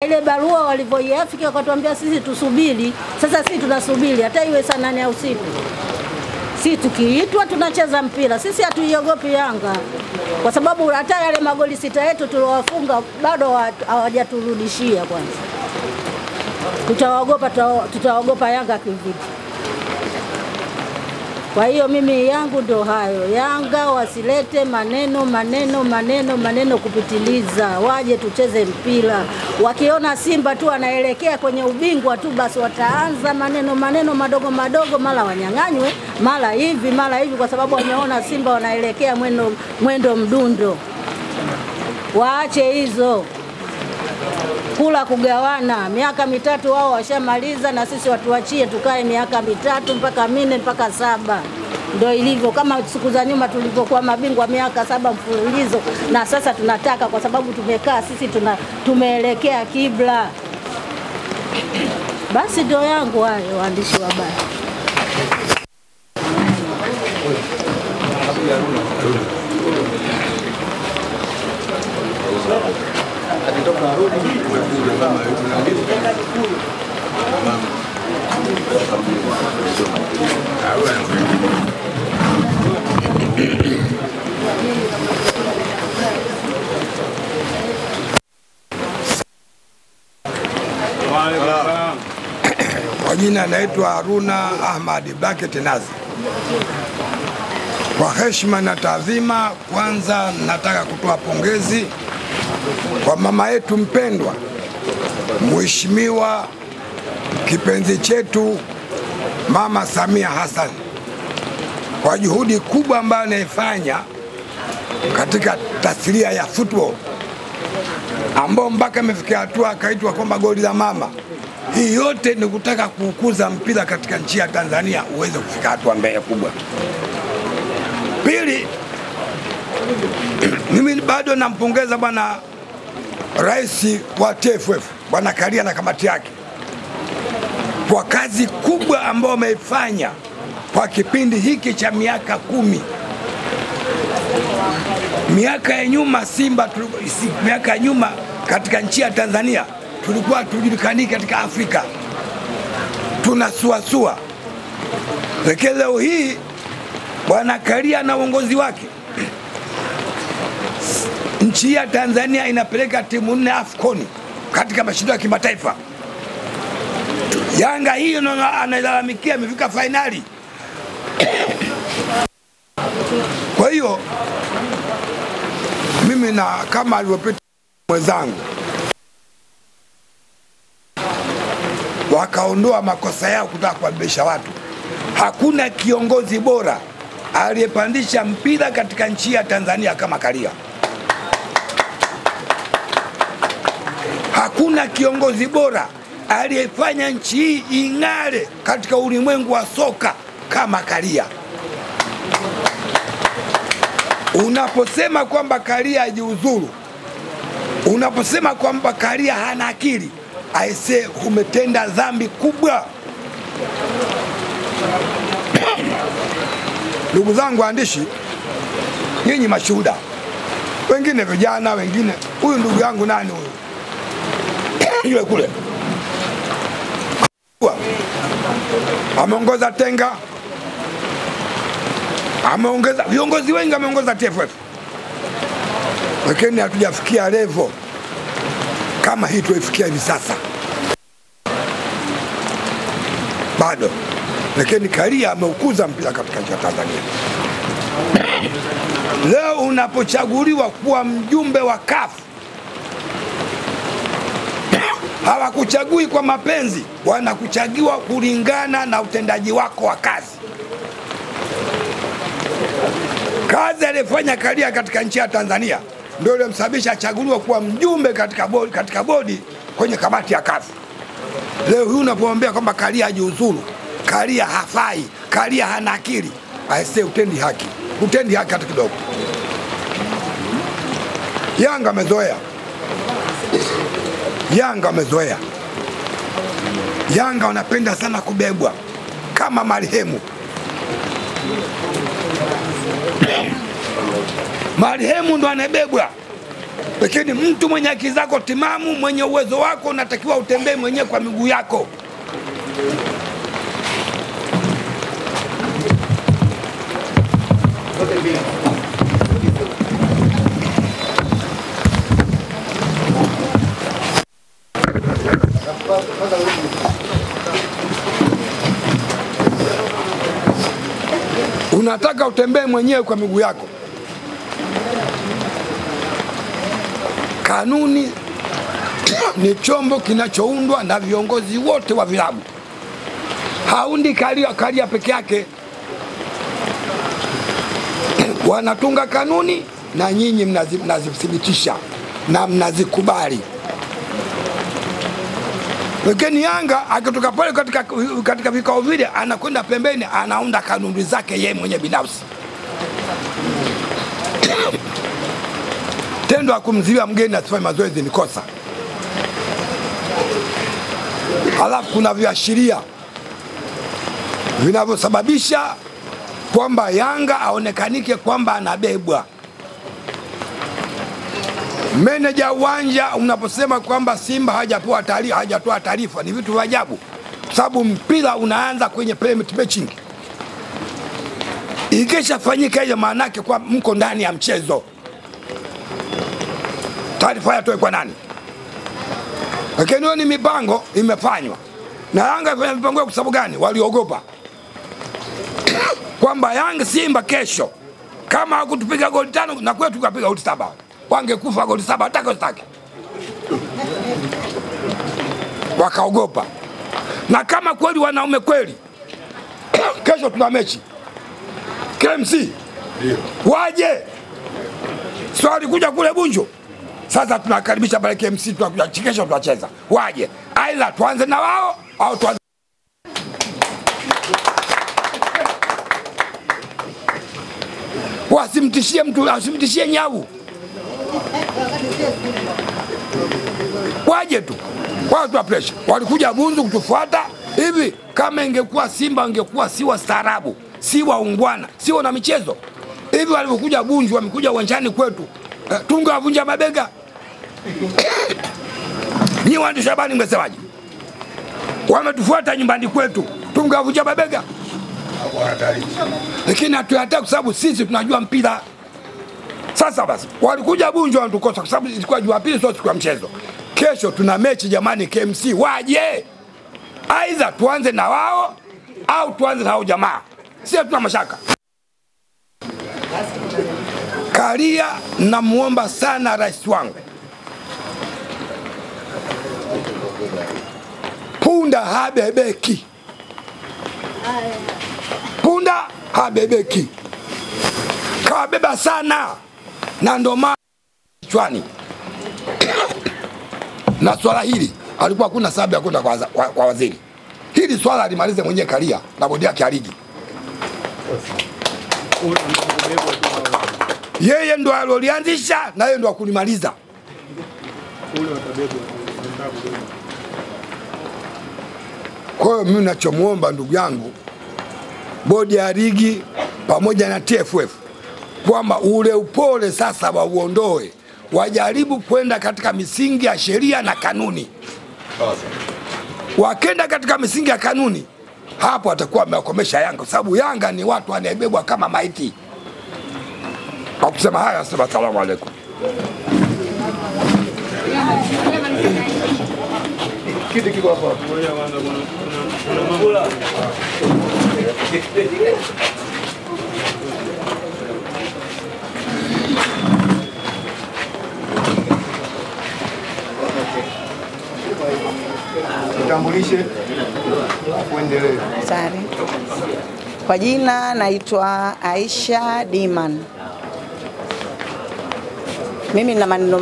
ile barua walivyoiafiki wakatuambia sisi tusubiri. Sasa sisi tunasubiri hata iwe saa 8 au usiku. Sisi tukiitwa tunacheza mpira. Sisi hatuiogopi Yanga. Kwa sababu hata yale magoli 6 yetu tuliowafunga bado hawajaturudishia kwanza. Tutaogopa Yanga kivipi? Kwa hiyo mimi yangu ndo hayo. Yanga wasilete maneno kupitiliza. Waje tucheze mpira. Wakiona Simba tu anaelekea kwenye ubingwa tu basi wataanza maneno madogo mara wanyang'anywe, mara hivi kwa sababu wameona Simba wanaelekea mwendo mdundo. Waache hizo. Kula kugawana, miaka 3 wao washamaliza na sisi watuachie tukae miaka 3 mpaka 4 mpaka 7. Ndio ilivyo kama siku za nyuma tulipokuwa mabingwa miaka 7 mfululizo na sasa tunataka kwa sababu tumekaa sisi tumeelekea kibla. Basi ndio yangu hayo waandishi wa habari. Kwa jina naitwa Haruna Ahmad Blacket Nazi. Kwa heshima na taadhima, kwanza nataka kutoa pongezi kwa mama yetu mpendwa, Mheshimiwa kipenzi chetu Mama Samia Hassan kwa juhudi kubwa ambayo anaifanya katika tasnia ya football, ambao mpaka amefikia hatua akaitwa kwamba goli la mama. Hii yote ni kutaka kukuza mpira katika nchi ya Tanzania uweze kufika hatua mbele kubwa. Pili, mimi bado nampongeza bwana Rais wa TFF bwana Karia na kamati yake kwa kazi kubwa ambayo wameifanya kwa kipindi hiki cha miaka 10. Miaka ya nyuma Simba, miaka ya nyuma katika nchi ya Tanzania tulikuwa tujulikani katika Afrika, tunasuasua. Lakini leo hii bwana Karia na uongozi wake, nchi ya Tanzania inapeleka timu 4 AFCON katika mashindano ya kimataifa. Yanga hiyo analalamikia imefika finali. Kwa hiyo mimi na kama alivyopita mwenzangu wakaondoa makosa yao kutaka kuwabebesha watu, hakuna kiongozi bora aliyepandisha mpira katika nchi ya Tanzania kama Karia. Hakuna kiongozi bora aliyefanya nchi hii ing'are katika ulimwengu wa soka kama Karia. Unaposema kwamba Karia hajiuzuru, unaposema kwamba Karia hana akili, aise, umetenda dhambi kubwa. Ndugu zangu waandishi, nyinyi mashuhuda, wengine vijana, wengine, huyu ndugu yangu nani huyu? Yule kule ameongoza Tenga, ameongeza viongozi wengi, ameongoza TFF, lakini hatujafikia level kama hii tuifikia hivi sasa bado. Lakini Karia ameukuza mpira katika nchi ya Tanzania. Leo unapochaguliwa kuwa mjumbe wa CAF, hawakuchagui kwa mapenzi, wanakuchagua kulingana na utendaji wako wa kazi. Kazi alifanya Karia katika nchi ya Tanzania ndio ilimsababisha achaguliwa kuwa mjumbe katika bodi kwenye kamati ya CAF. Leo hii unapomwambia kwamba Karia hajiuzuru, Karia hafai, Karia hana akili, aise, utendi haki hata kidogo. Yanga amezoea, Yanga wanapenda sana kubebwa kama marehemu. Marehemu ndo anabebwa. Lakini mtu mwenye akili zako timamu, mwenye uwezo wako, unatakiwa utembee mwenyewe kwa miguu yako. Unataka utembee mwenyewe kwa miguu yako. Kanuni ni chombo kinachoundwa na viongozi wote wa vilabu. Haundi Karia peke yake. Wanatunga kanuni na nyinyi mnazithibitisha na mnazikubali. Lakini Yanga akitoka pale katika vikao vile, anakwenda pembeni, anaunda kanuni zake yeye mwenye binafsi. Tendo la kumzuia mgeni asifanye mazoezi ni kosa. Halafu kuna viashiria vinavyosababisha kwamba Yanga aonekanike kwamba anabebwa. Meneja uwanja unaposema kwamba Simba hajatoa taarifa ni vitu vya ajabu, sababu mpira unaanza kwenye private matching. Ikishafanyika hiyo, maana yake kwa mko ndani ya mchezo. Taarifa yatoe kwa nani? Lakini hiyo ni mipango imefanywa. Na Yanga ifanya mipango kwa sababu gani? Waliogopa kwamba Yanga Simba kesho kama hakutupiga goli 5 na kwetu tukapiga goli 7, wangekufa goli 7 hata usitaki. Wakaogopa. Na kama kweli wanaume kweli, kesho tuna mechi KMC, waje. Swali kuja kule Bunju. Sasa tunakaribisha pale KMC, tunakuja kesho tunacheza. Waje. Aidha tuanze na wao au tuanze. Wasimtishie mtu, asimtishie nyau. Waje tu. Wao tu pressure. Walikuja Bunju kutufuata. Hivi kama ingekuwa Simba ingekuwa si wastaarabu, si waungwana, si wana michezo. Hivi walivyokuja Bunju, wamekuja uwanjani kwetu, tungewavunja mabega. Ni waandishi habari mngesemaje? Wametufuata nyumbani kwetu, tungewavunja mabega. Lakini hatuyataka kwa sababu sisi tunajua mpira. Sasa basi, walikuja Bunju wanatukosa kwa sababu ilikuwa Jumapili, sio siku ya mchezo. Kesho tuna mechi jamani KMC, waje. Aidha tuanze na wao au tuanze na hao jamaa. Sisi tuna mashaka. Karia, namuomba sana rais wangu, punda habebeki. Punda habebeki. Kabeba sana. Na ndo maana kichwani. Na swala hili alikuwa kuna sababu ya kwenda kwa waziri. Hili swala alimalize mwenyewe Karia na bodi yake ya ligi. Yeye ndo alolianzisha na yeye ndo akulimaliza. Kwa hiyo mimi ninachomuomba ndugu yangu, bodi ya ligi pamoja na TFF, kwamba ule upole sasa wauondoe, wajaribu kwenda katika misingi ya sheria na kanuni. Wakenda katika misingi ya kanuni, hapo atakuwa amekomesha Yanga, sababu Yanga ni watu wanaebebwa kama maiti. Kwa kusema haya, assalamu alaikum. Kiti kiko hapa. Utambulishe kuendelea. Sare. Kwa jina naitwa Aisha Diman. Mimi na maneno